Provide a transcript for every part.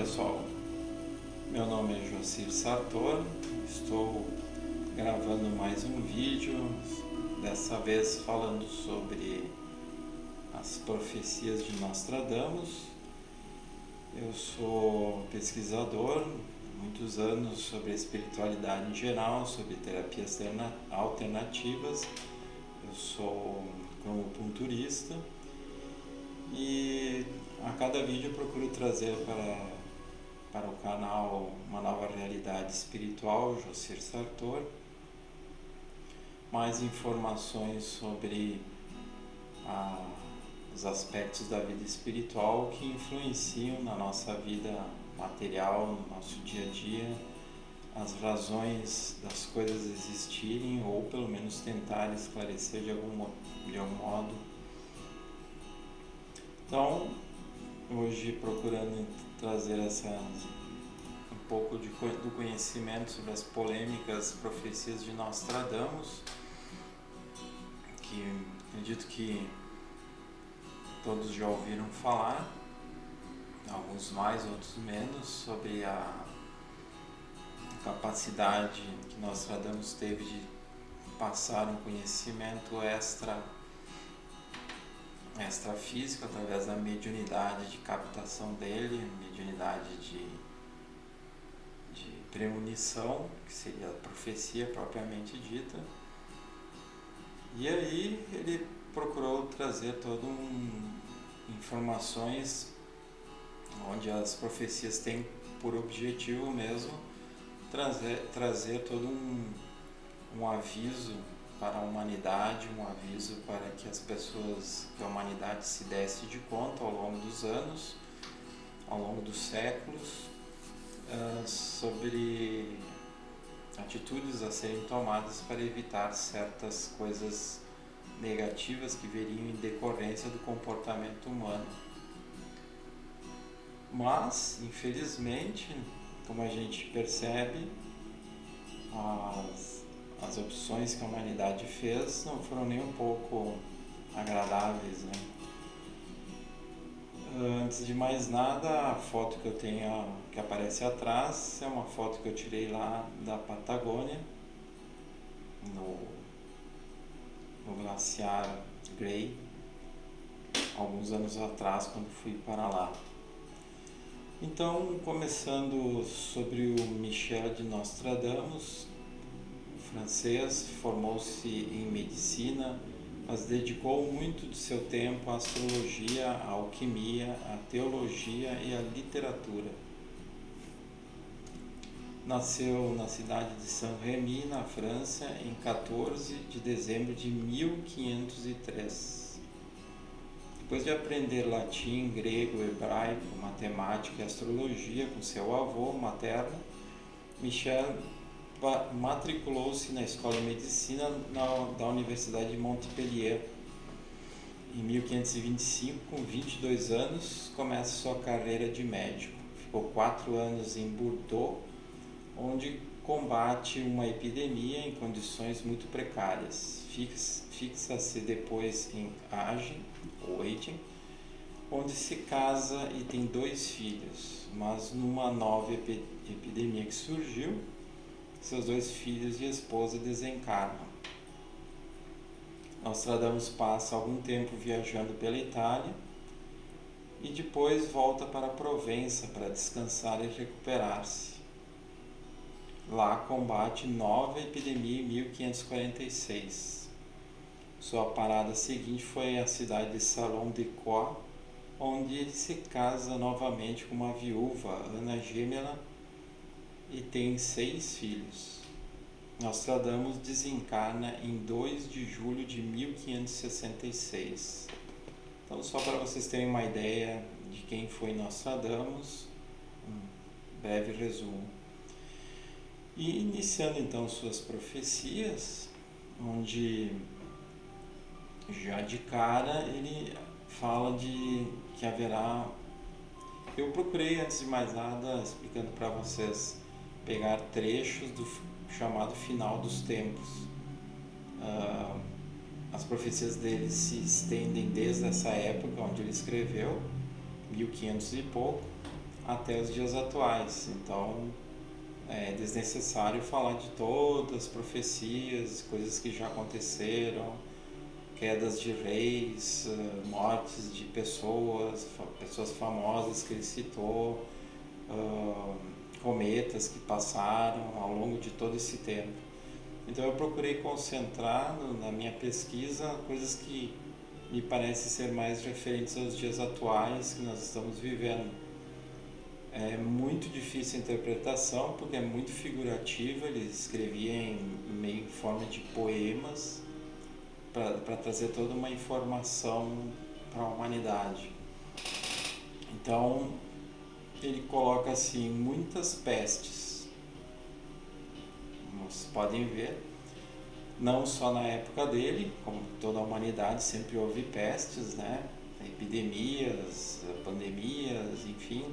pessoal, meu nome é Josir Sartor, estou gravando mais um vídeo, dessa vez falando sobre as profecias de Nostradamus. Eu sou pesquisador, muitos anos sobre a espiritualidade em geral, sobre terapias alternativas. Eu sou cromopunturista e a cada vídeo eu procuro trazer para o canal uma nova realidade espiritual, Josir Sartor, mais informações sobre os aspectos da vida espiritual que influenciam na nossa vida material, no nosso dia a dia, as razões das coisas existirem ou pelo menos tentar esclarecer de algum modo. Então, hoje procurando trazer um pouco do conhecimento sobre as polêmicas profecias de Nostradamus, que acredito que todos já ouviram falar, alguns mais, outros menos, sobre a capacidade que Nostradamus teve de passar um conhecimento extrafísico através da mediunidade de captação dele, mediunidade de premonição, que seria a profecia propriamente dita. E aí ele procurou trazer informações onde as profecias têm por objetivo mesmo trazer todo um aviso para a humanidade, um aviso para que a humanidade se desse de conta ao longo dos anos, ao longo dos séculos, sobre atitudes a serem tomadas para evitar certas coisas negativas que viriam em decorrência do comportamento humano. Mas, infelizmente, como a gente percebe, as opções que a humanidade fez não foram nem um pouco agradáveis, né? Antes de mais nada, a foto que eu tenho que aparece atrás é uma foto que eu tirei lá da Patagônia, no glaciar Grey, alguns anos atrás, quando fui para lá. Então, começando sobre o Michel de Nostradamus, francês, formou-se em medicina, mas dedicou muito de seu tempo à astrologia, à alquimia, à teologia e à literatura. Nasceu na cidade de Saint-Rémy, na França, em 14 de dezembro de 1503. Depois de aprender latim, grego, hebraico, matemática e astrologia com seu avô materno, Michel matriculou-se na Escola de Medicina da Universidade de Montpellier. Em 1525, com 22 anos, começa sua carreira de médico. Ficou 4 anos em Bordeaux, onde combate uma epidemia em condições muito precárias. Fixa-se depois em Agen, onde se casa e tem 2 filhos, mas numa nova epidemia que surgiu, seus 2 filhos e esposa desencarnam. Nostradamus passa algum tempo viajando pela Itália e depois volta para a Provença para descansar e recuperar-se. Lá combate nova epidemia em 1546. Sua parada seguinte foi a cidade de Salon-de-Coix, onde ele se casa novamente com uma viúva, Ana Gêmela, e tem 6 filhos. Nostradamus desencarna em 2 de julho de 1566. Então, só para vocês terem uma ideia de quem foi Nostradamus, um breve resumo. E iniciando então suas profecias, onde já de cara ele fala de que haverá... Eu procurei, antes de mais nada, explicando para vocês, pegar trechos do chamado Final dos Tempos. As profecias dele se estendem desde essa época onde ele escreveu, 1500 e pouco, até os dias atuais. Então é desnecessário falar de todas as profecias, coisas que já aconteceram, quedas de reis, mortes de pessoas famosas que ele citou, cometas que passaram ao longo de todo esse tempo. Então eu procurei concentrar na minha pesquisa coisas que me parecem ser mais referentes aos dias atuais que nós estamos vivendo. É muito difícil a interpretação porque é muito figurativa, ele escrevia em meio em forma de poemas para trazer toda uma informação para a humanidade. Então ele coloca assim muitas pestes, como vocês podem ver, não só na época dele, como toda a humanidade sempre houve pestes, né? Epidemias, pandemias, enfim,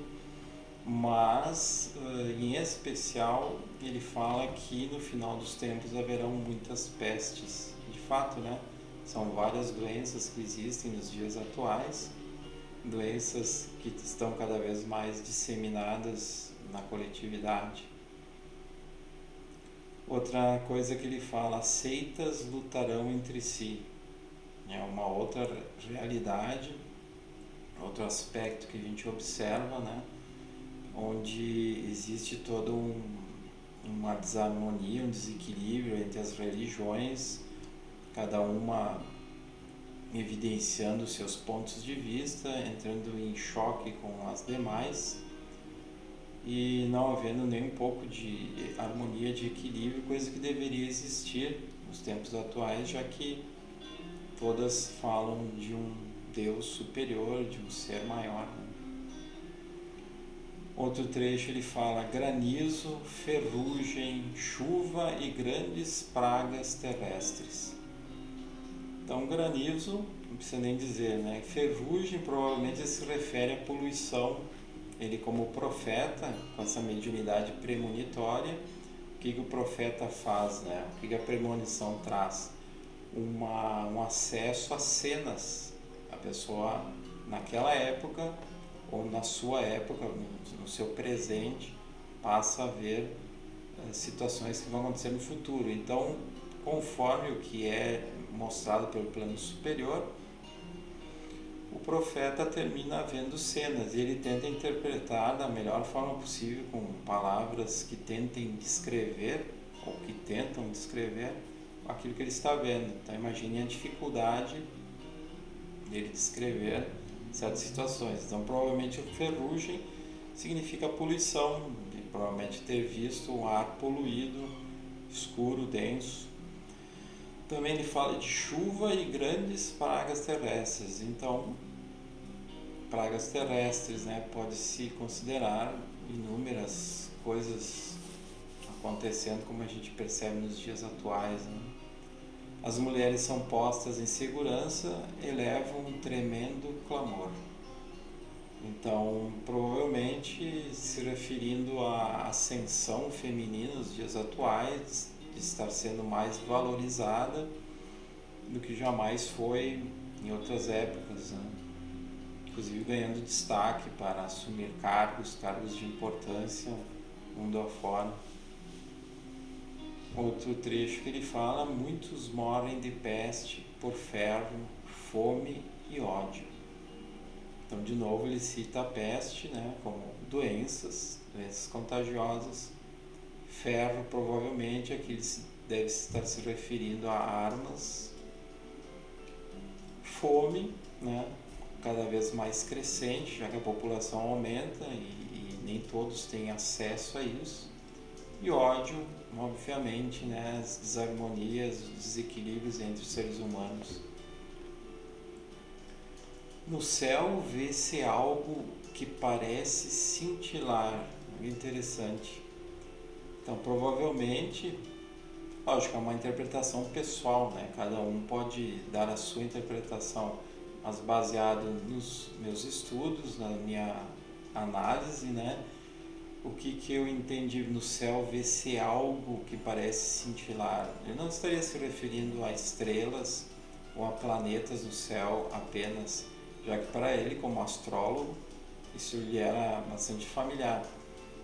mas em especial ele fala que no final dos tempos haverão muitas pestes. De fato, né? São várias doenças que existem nos dias atuais, doenças que estão cada vez mais disseminadas na coletividade. Outra coisa que ele fala, seitas lutarão entre si. É uma outra realidade, outro aspecto que a gente observa, né? Onde existe toda uma desarmonia, um desequilíbrio entre as religiões, cada uma evidenciando seus pontos de vista, entrando em choque com as demais e não havendo nem um pouco de harmonia, de equilíbrio, coisa que deveria existir nos tempos atuais, já que todas falam de um Deus superior, de um ser maior. Outro trecho ele fala granizo, ferrugem, chuva e grandes pragas terrestres. Então granizo, não precisa nem dizer, né? Ferrugem provavelmente se refere à poluição. Ele como profeta, com essa mediunidade premonitória, o que o profeta faz, né? O que a premonição traz? Um acesso a cenas. A pessoa naquela época ou na sua época, no seu presente, passa a ver situações que vão acontecer no futuro. Então, conforme o que é mostrado pelo plano superior, o profeta termina vendo cenas e ele tenta interpretar da melhor forma possível, com palavras que tentem descrever ou que tentam descrever aquilo que ele está vendo. Então imagine a dificuldade dele descrever certas situações. Então provavelmente a ferrugem significa poluição, ele provavelmente ter visto um ar poluído, escuro, denso. Também ele fala de chuva e grandes pragas terrestres. Então, pragas terrestres, né? Pode-se considerar inúmeras coisas acontecendo, como a gente percebe nos dias atuais, né? As mulheres são postas em segurança, elevam um tremendo clamor. Então, provavelmente se referindo à ascensão feminina nos dias atuais, de estar sendo mais valorizada do que jamais foi em outras épocas, né? Inclusive ganhando destaque para assumir cargos de importância mundo afora. Outro trecho que ele fala, muitos morrem de peste, por ferro, fome e ódio. Então, de novo, ele cita a peste, né, como doenças contagiosas. Ferro, provavelmente, aqui ele deve estar se referindo a armas. Fome, né, cada vez mais crescente, já que a população aumenta e nem todos têm acesso a isso. E ódio, obviamente, né, as desarmonias, os desequilíbrios entre os seres humanos. No céu vê-se algo que parece cintilar, interessante. Então, provavelmente, lógico, é uma interpretação pessoal, né? Cada um pode dar a sua interpretação, mas baseado nos meus estudos, na minha análise, né? O que eu entendi no céu vê-se algo que parece cintilar. Ele não estaria se referindo a estrelas ou a planetas no céu apenas, já que para ele, como astrólogo, isso lhe era bastante familiar.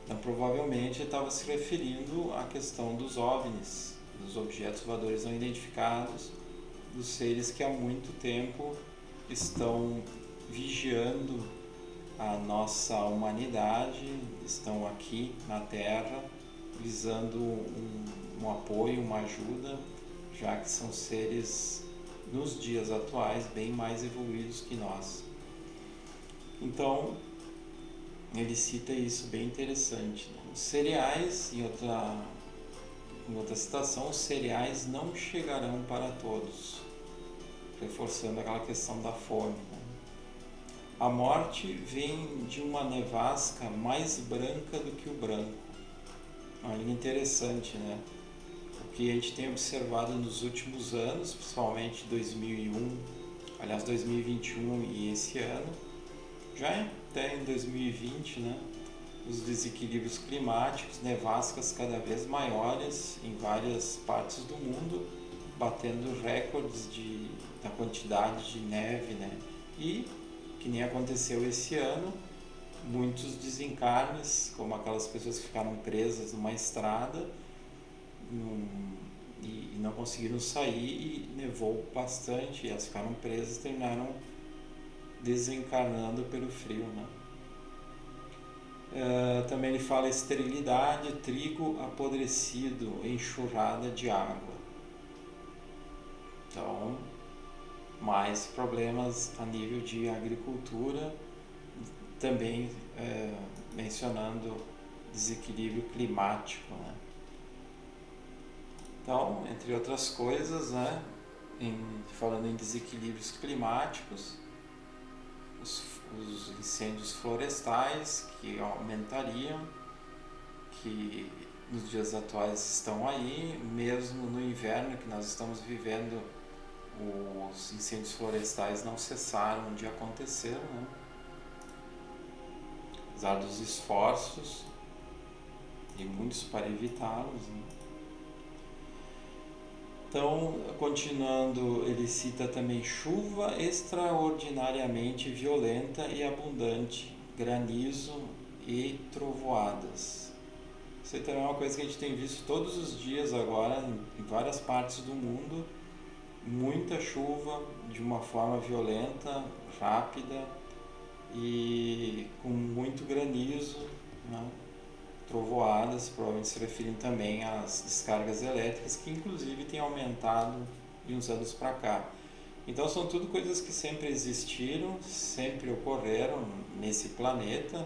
Então, provavelmente, ele estava se referindo à questão dos OVNIs, dos objetos voadores não identificados, dos seres que há muito tempo estão vigiando a nossa humanidade, estão aqui na Terra, visando um apoio, uma ajuda, já que são seres, nos dias atuais, bem mais evoluídos que nós. Então, ele cita isso bem interessante. Os cereais, em outra citação, os cereais não chegarão para todos, reforçando aquela questão da fome. A morte vem de uma nevasca mais branca do que o branco. Uma linha interessante, né? O que a gente tem observado nos últimos anos, principalmente 2001, aliás 2021 e esse ano, já até em 2020, né? Os desequilíbrios climáticos, nevascas cada vez maiores em várias partes do mundo, batendo recordes da quantidade de neve, né? E, que nem aconteceu esse ano, muitos desencarnes, como aquelas pessoas que ficaram presas numa estrada e não conseguiram sair, e nevou bastante, e elas ficaram presas e terminaram desencarnando pelo frio, né? Também ele fala esterilidade, trigo apodrecido, enxurrada de água. Então, mais problemas a nível de agricultura, também mencionando desequilíbrio climático, né? Então, entre outras coisas, né, falando em desequilíbrios climáticos, os incêndios florestais que aumentariam, que nos dias atuais estão aí, mesmo no inverno que nós estamos vivendo, os incêndios florestais não cessaram de acontecer, né? Apesar dos esforços e muitos para evitá-los, né? Então, continuando, ele cita também chuva extraordinariamente violenta e abundante, granizo e trovoadas. Isso aí também é uma coisa que a gente tem visto todos os dias agora em várias partes do mundo. Muita chuva de uma forma violenta, rápida e com muito granizo, né? Trovoadas, provavelmente se referindo também às descargas elétricas, que inclusive têm aumentado de uns anos para cá. Então são tudo coisas que sempre existiram, sempre ocorreram nesse planeta.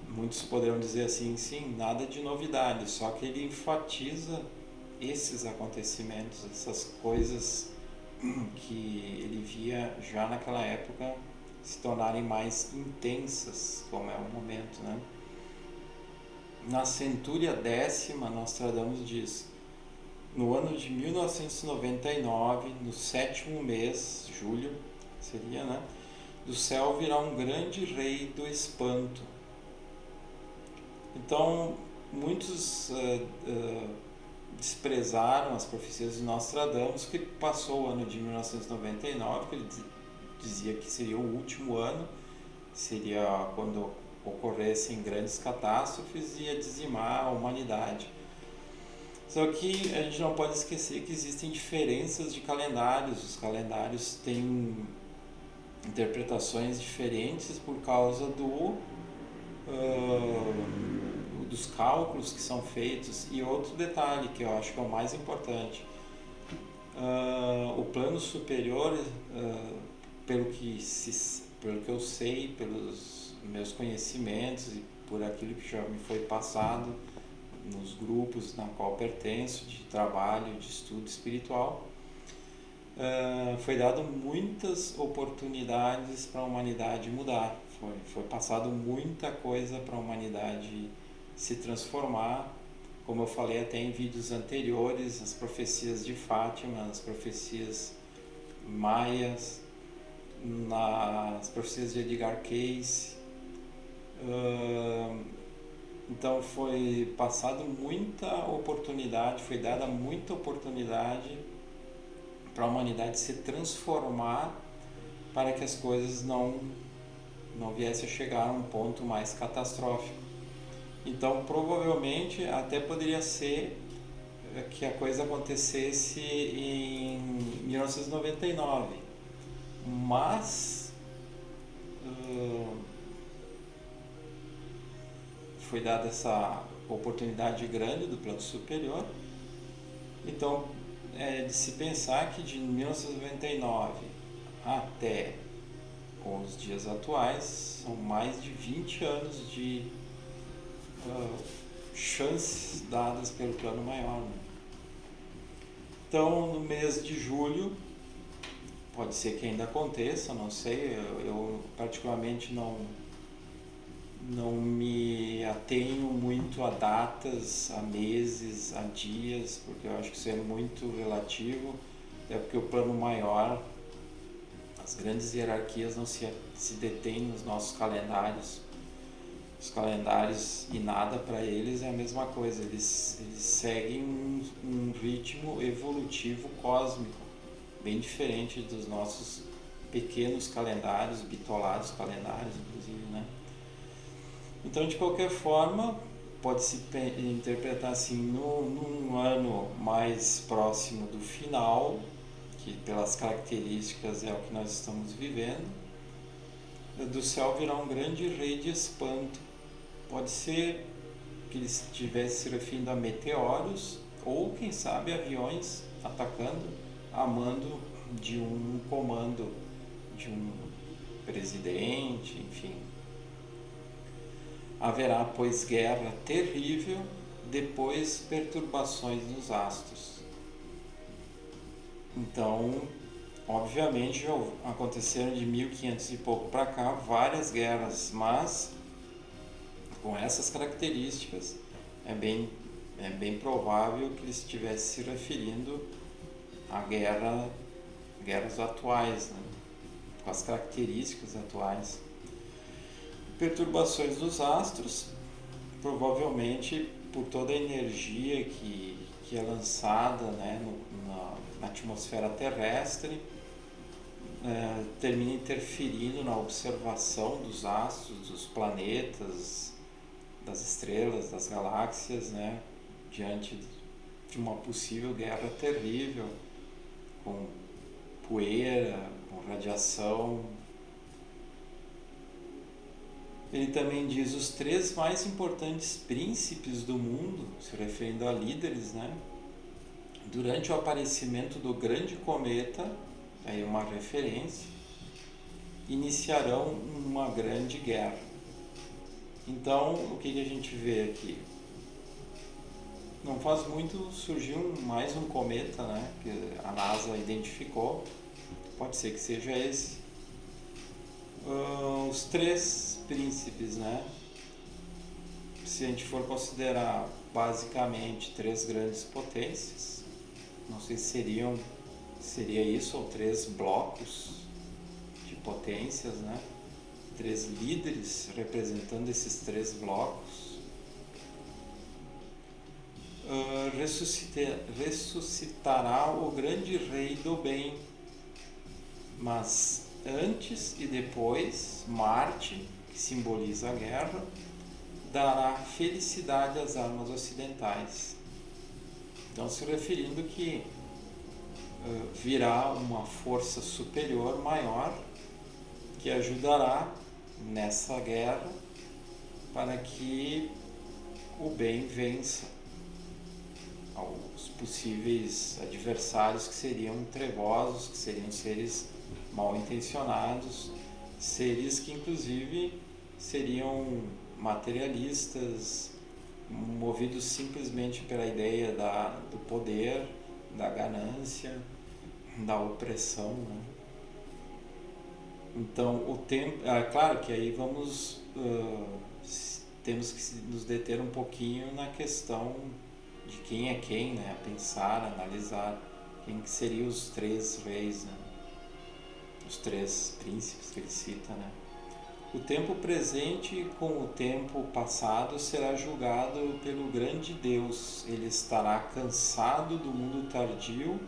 Muitos poderão dizer assim, sim, nada de novidade, só que ele enfatiza esses acontecimentos, essas coisas que ele via já naquela época se tornarem mais intensas, como é o momento, né? Na centúria 10ª, Nostradamus diz: no ano de 1999, no 7º mês, julho, seria, né? Do céu virá um grande rei do espanto. Então, muitos desprezaram as profecias de Nostradamus, que passou o ano de 1999, que ele dizia que seria o último ano, seria quando ocorressem grandes catástrofes e ia dizimar a humanidade. Só que a gente não pode esquecer que existem diferenças de calendários. Os calendários têm interpretações diferentes por causa dos cálculos que são feitos. E outro detalhe que eu acho que é o mais importante, o plano superior, pelo que eu sei, pelos meus conhecimentos e por aquilo que já me foi passado nos grupos na qual pertenço, de trabalho, de estudo espiritual, foi dado muitas oportunidades para a humanidade mudar, foi passado muita coisa para a humanidade se transformar, como eu falei até em vídeos anteriores, as profecias de Fátima, as profecias maias, nas profecias de Edgar Cayce. Então foi passado muita oportunidade, foi dada muita oportunidade para a humanidade se transformar, para que as coisas não não viesse a chegar a um ponto mais catastrófico. Então, provavelmente, até poderia ser que a coisa acontecesse em 1999, mas foi dada essa oportunidade grande do plano superior. Então, é de se pensar que de 1999 até os dias atuais são mais de 20 anos de chances dadas pelo plano maior, né? Então, no mês de julho, pode ser que ainda aconteça, não sei, eu particularmente não me atenho muito a datas, a meses, a dias, porque eu acho que isso é muito relativo, até porque o plano maior, as grandes hierarquias não se detêm nos nossos calendários. Os calendários e nada para eles é a mesma coisa, eles seguem um ritmo evolutivo cósmico, bem diferente dos nossos pequenos calendários, bitolados calendários, inclusive, né? Então, de qualquer forma, pode-se interpretar assim, num ano mais próximo do final, que pelas características é o que nós estamos vivendo, do céu virá um grande rei de espanto. Pode ser que ele estivesse se referindo a meteoros, ou quem sabe aviões atacando a mando de um comando, de um presidente, enfim. Haverá, pois, guerra terrível, depois perturbações nos astros. Então, obviamente, já aconteceram de 1500 e pouco para cá várias guerras, mas com essas características é bem provável que ele estivesse se referindo a guerras atuais, né? Com as características atuais. Perturbações dos astros, provavelmente por toda a energia que é lançada, né, na atmosfera terrestre, termina interferindo na observação dos astros, dos planetas, das estrelas, das galáxias, né, diante de uma possível guerra terrível, com poeira, com radiação. Ele também diz os 3 mais importantes príncipes do mundo, se referindo a líderes, né? Durante o aparecimento do grande cometa, aí uma referência, iniciarão uma grande guerra. Então, o que a gente vê aqui? Não faz muito surgiu mais um cometa, né? Que a NASA identificou, pode ser que seja esse. Os 3 príncipes, né? Se a gente for considerar basicamente 3 grandes potências, não sei se seria isso, ou 3 blocos de potências, né? 3 líderes representando esses 3 blocos. Ressuscitará o grande rei do bem, mas antes e depois, Marte, que simboliza a guerra, dará felicidade às armas ocidentais. Então, se referindo que virá uma força superior maior que ajudará nessa guerra para que o bem vença aos possíveis adversários que seriam trevosos, que seriam seres mal intencionados, seres que inclusive seriam materialistas, movidos simplesmente pela ideia do poder, da ganância, da opressão, né? Então, o tempo, claro que aí temos que nos deter um pouquinho na questão de quem é quem, né? A pensar, analisar quem que seriam os 3 reis, né? Os 3 príncipes que ele cita, né? O tempo presente com o tempo passado será julgado pelo grande Deus. Ele estará cansado do mundo tardio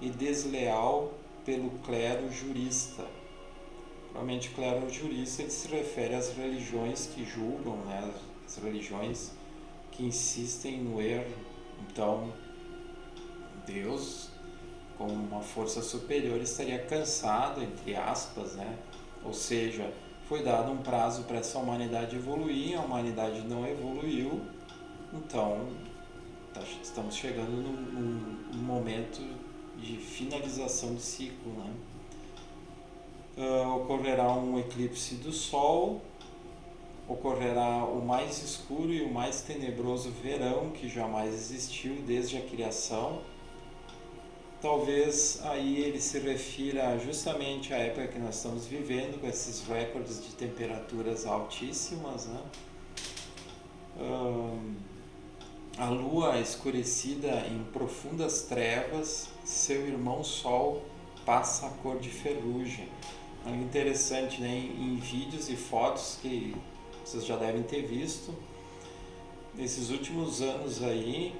e desleal pelo clero jurista. Provavelmente o clero jurista ele se refere às religiões que julgam, né? As religiões que insistem no erro. Então, Deus, como uma força superior, estaria cansado, entre aspas, né? Ou seja, foi dado um prazo para essa humanidade evoluir, a humanidade não evoluiu, então estamos chegando num momento de finalização de ciclo, né? Ocorrerá um eclipse do Sol, ocorrerá o mais escuro e o mais tenebroso verão que jamais existiu desde a criação. Talvez aí ele se refira justamente à época que nós estamos vivendo, com esses recordes de temperaturas altíssimas, né? A Lua escurecida em profundas trevas, seu irmão Sol passa a cor de ferrugem. Algo interessante, né? Em vídeos e fotos que vocês já devem ter visto, nesses últimos anos aí,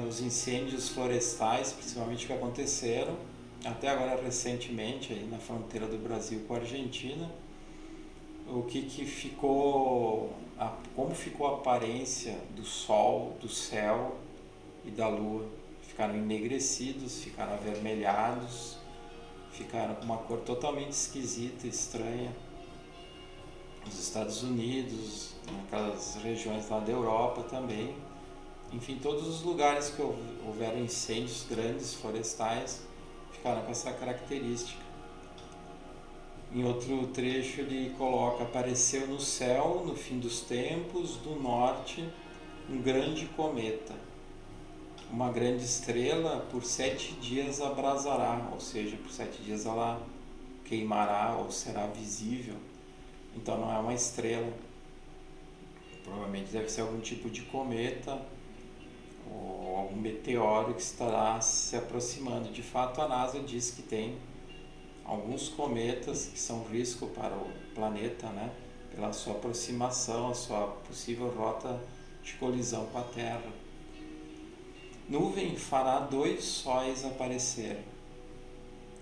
os incêndios florestais, principalmente que aconteceram, até agora recentemente aí na fronteira do Brasil com a Argentina, como ficou a aparência do Sol, do céu e da Lua. Ficaram enegrecidos, ficaram avermelhados, ficaram com uma cor totalmente esquisita, estranha. Nos Estados Unidos, naquelas regiões lá da Europa também. Enfim, todos os lugares que houveram incêndios grandes florestais ficaram com essa característica. Em outro trecho ele coloca: apareceu no céu, no fim dos tempos, do norte, um grande cometa. Uma grande estrela por 7 dias abrasará, ou seja, por 7 dias ela queimará ou será visível. Então não é uma estrela, provavelmente deve ser algum tipo de cometa ou algum meteoro que estará se aproximando. De fato, a NASA diz que tem alguns cometas que são risco para o planeta, né? Pela sua aproximação, a sua possível rota de colisão com a Terra. Nuvem fará 2 sóis aparecer.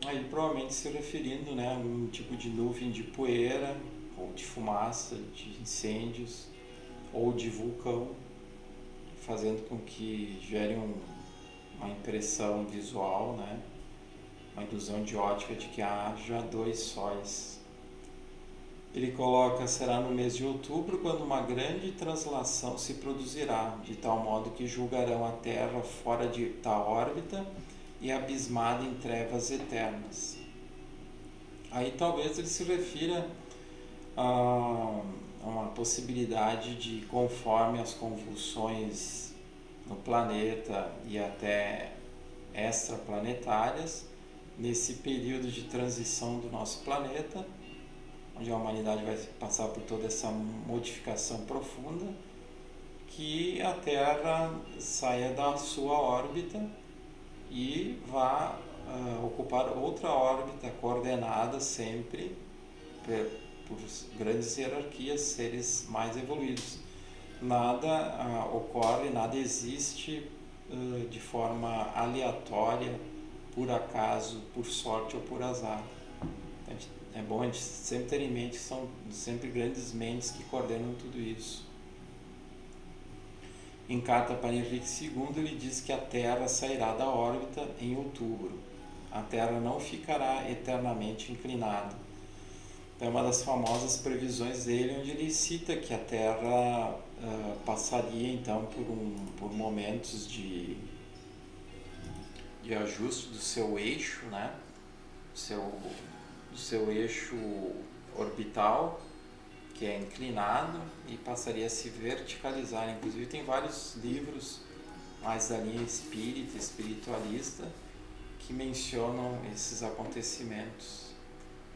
Aí provavelmente se referindo, né, a um tipo de nuvem de poeira ou de fumaça, de incêndios ou de vulcão, fazendo com que gere uma impressão visual, né, uma ilusão de ótica de que haja 2 sóis. Ele coloca: será no mês de outubro quando uma grande translação se produzirá, de tal modo que julgarão a Terra fora da órbita e abismada em trevas eternas. Aí talvez ele se refira a uma possibilidade de, conforme as convulsões no planeta e até extraplanetárias, nesse período de transição do nosso planeta, onde a humanidade vai passar por toda essa modificação profunda, que a Terra saia da sua órbita e vá ocupar outra órbita coordenada sempre por grandes hierarquias, seres mais evoluídos. Nada ocorre, nada existe de forma aleatória, por acaso, por sorte ou por azar. É bom a gente sempre ter em mente que são sempre grandes mentes que coordenam tudo isso. Em carta para Henrique II, ele diz que a Terra sairá da órbita em outubro. A Terra não ficará eternamente inclinada. É uma das famosas previsões dele, onde ele cita que a Terra passaria então por momentos de ajuste do seu eixo, né? Do seu eixo orbital, que é inclinado, e passaria a se verticalizar. Inclusive tem vários livros mais da linha espírita, espiritualista, que mencionam esses acontecimentos.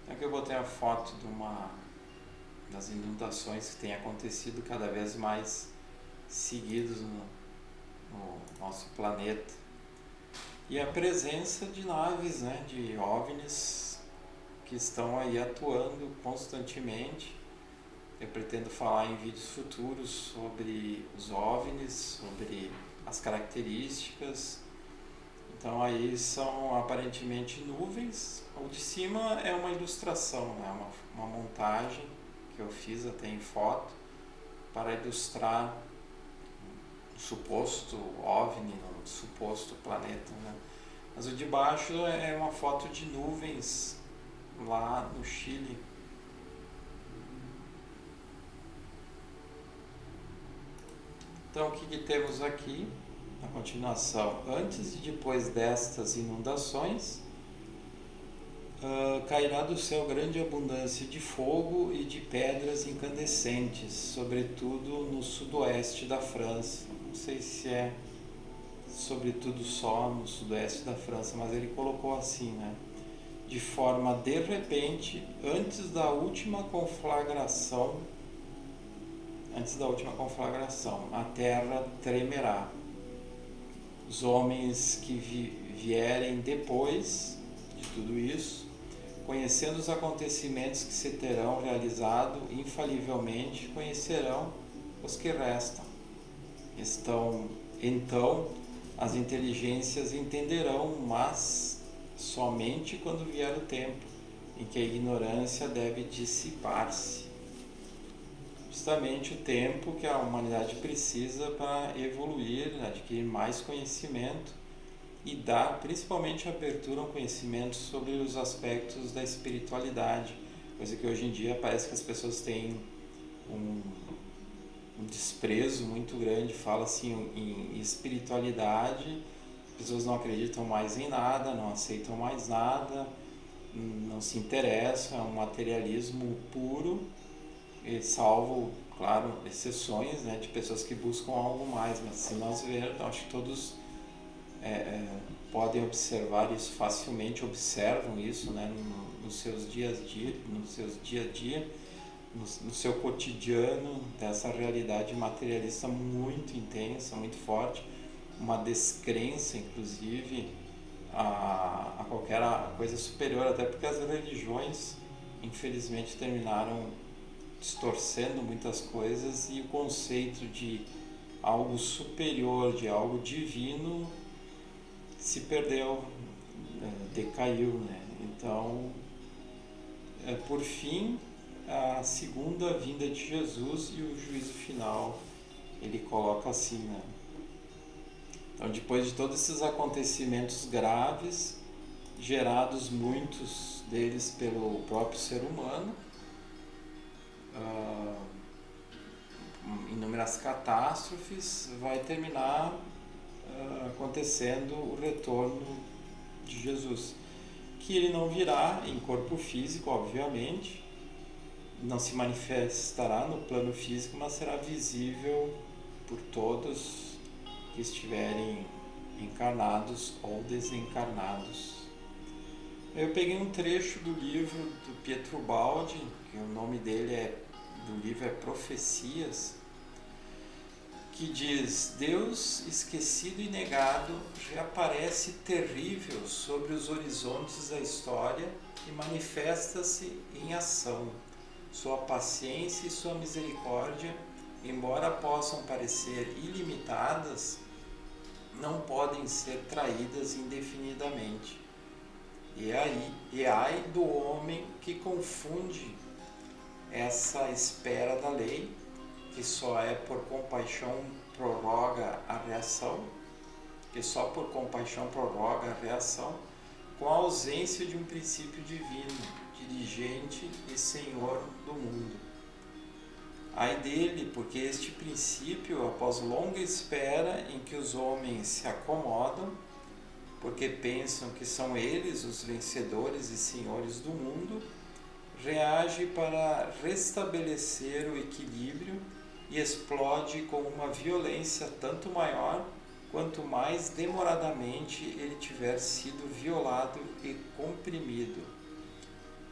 Então aqui eu botei a foto das inundações que tem acontecido cada vez mais seguidos no nosso planeta. E a presença de naves, né, de OVNIs, que estão aí atuando constantemente. Eu pretendo falar em vídeos futuros sobre os OVNIs, sobre as características, Então aí são aparentemente nuvens. O de cima é uma ilustração, né? Uma montagem que eu fiz até em foto para ilustrar um suposto OVNI, um suposto planeta, né? Mas o de baixo é uma foto de nuvens lá no Chile. Então o que temos aqui? A continuação. Antes e depois destas inundações, cairá do céu grande abundância de fogo e de pedras incandescentes, sobretudo no sudoeste da França. Não sei se é sobretudo só no sudoeste da França, mas ele colocou assim, né? De forma de repente, antes da última conflagração, a terra tremerá. Os homens que vierem depois de tudo isso, conhecendo os acontecimentos que se terão realizado, infalivelmente conhecerão os que restam. Então, as inteligências entenderão, mas somente quando vier o tempo em que a ignorância deve dissipar-se. Justamente o tempo que a humanidade precisa para evoluir, adquirir mais conhecimento e dar principalmente abertura ao conhecimento sobre os aspectos da espiritualidade, coisa que hoje em dia parece que as pessoas têm um desprezo muito grande. Fala assim em espiritualidade, as pessoas não acreditam mais em nada, não aceitam mais nada, não se interessam, é um materialismo puro, e salvo, claro, exceções, né, de pessoas que buscam algo mais, mas se nós vermos, acho que todos podem observar isso facilmente, observam isso, né, nos seus dia a dia, no seu cotidiano, dessa realidade materialista muito intensa, muito forte, uma descrença, inclusive, a qualquer coisa superior, até porque as religiões, infelizmente, terminaram distorcendo muitas coisas e o conceito de algo superior, de algo divino, se perdeu, decaiu, né? Então, por fim, a segunda vinda de Jesus e o juízo final, ele coloca assim, né? Então, depois de todos esses acontecimentos graves, gerados muitos deles pelo próprio ser humano, inúmeras catástrofes, vai terminar acontecendo o retorno de Jesus, que ele não virá em corpo físico, obviamente, não se manifestará no plano físico, mas será visível por todos que estiverem encarnados ou desencarnados. Eu peguei um trecho do livro do Pietro Baldi, que o nome do livro é Profecias, que diz: Deus esquecido e negado reaparece terrível sobre os horizontes da história e manifesta-se em ação. Sua paciência e sua misericórdia, embora possam parecer ilimitadas, não podem ser traídas indefinidamente. E ai do homem que confunde essa espera da lei, que só é por compaixão prorroga a reação, com a ausência de um princípio divino, dirigente e senhor do mundo. Ai dele, porque este princípio, após longa espera em que os homens se acomodam, porque pensam que são eles os vencedores e senhores do mundo, reage para restabelecer o equilíbrio e explode com uma violência tanto maior quanto mais demoradamente ele tiver sido violado e comprimido.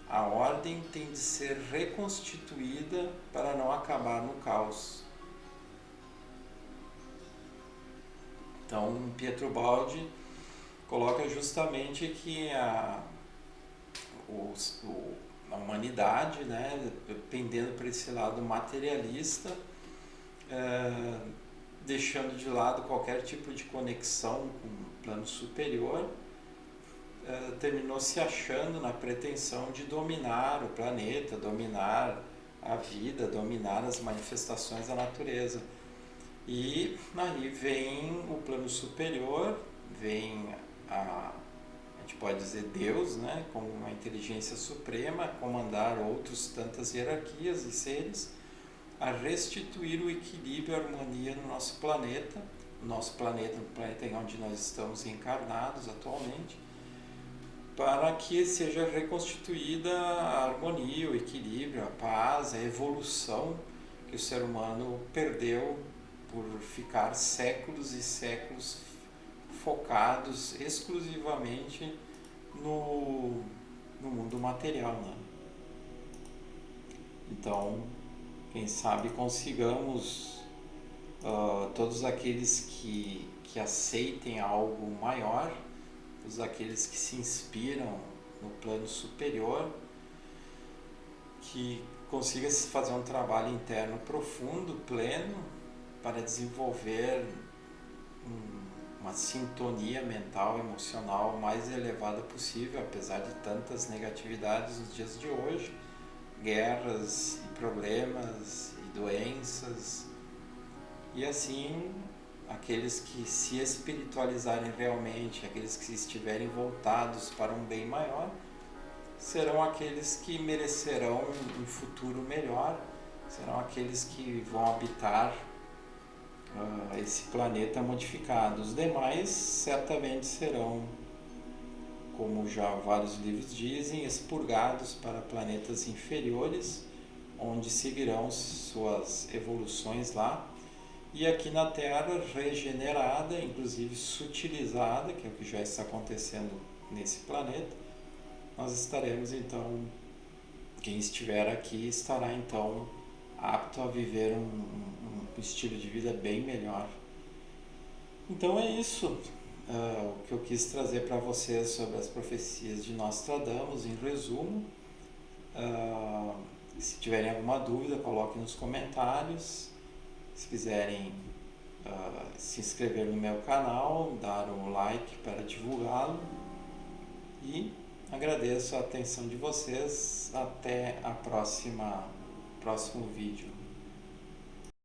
A ordem tem de ser reconstituída para não acabar no caos. Então, Pietro Baldi coloca justamente que a humanidade, né, pendendo para esse lado materialista, deixando de lado qualquer tipo de conexão com o plano superior, terminou se achando na pretensão de dominar o planeta, dominar a vida, dominar as manifestações da natureza. E aí vem o plano superior, vem a gente pode dizer Deus, né, como uma inteligência suprema, comandar outros tantas hierarquias e seres, a restituir o equilíbrio e a harmonia no nosso planeta, no planeta onde nós estamos encarnados atualmente, para que seja reconstituída a harmonia, o equilíbrio, a paz, a evolução que o ser humano perdeu por ficar séculos e séculos focados exclusivamente no mundo material, né? Então, quem sabe consigamos, todos aqueles que aceitem algo maior, todos aqueles que se inspiram no plano superior, que consiga fazer um trabalho interno profundo, pleno, para desenvolver uma sintonia mental, emocional mais elevada possível, apesar de tantas negatividades nos dias de hoje, guerras e problemas e doenças. E assim, aqueles que se espiritualizarem realmente, aqueles que estiverem voltados para um bem maior, serão aqueles que merecerão um futuro melhor, serão aqueles que vão habitar esse planeta modificado. Os demais certamente serão, como já vários livros dizem, expurgados para planetas inferiores, onde seguirão suas evoluções lá, e aqui na Terra regenerada, inclusive sutilizada, que é o que já está acontecendo nesse planeta, nós estaremos então, quem estiver aqui estará então apto a viver um estilo de vida bem melhor. Então é isso, o que eu quis trazer para vocês sobre as profecias de Nostradamus, em resumo. Se tiverem alguma dúvida, coloquem nos comentários. Se quiserem se inscrever no meu canal, dar um like para divulgá-lo. E agradeço a atenção de vocês. Até próximo vídeo.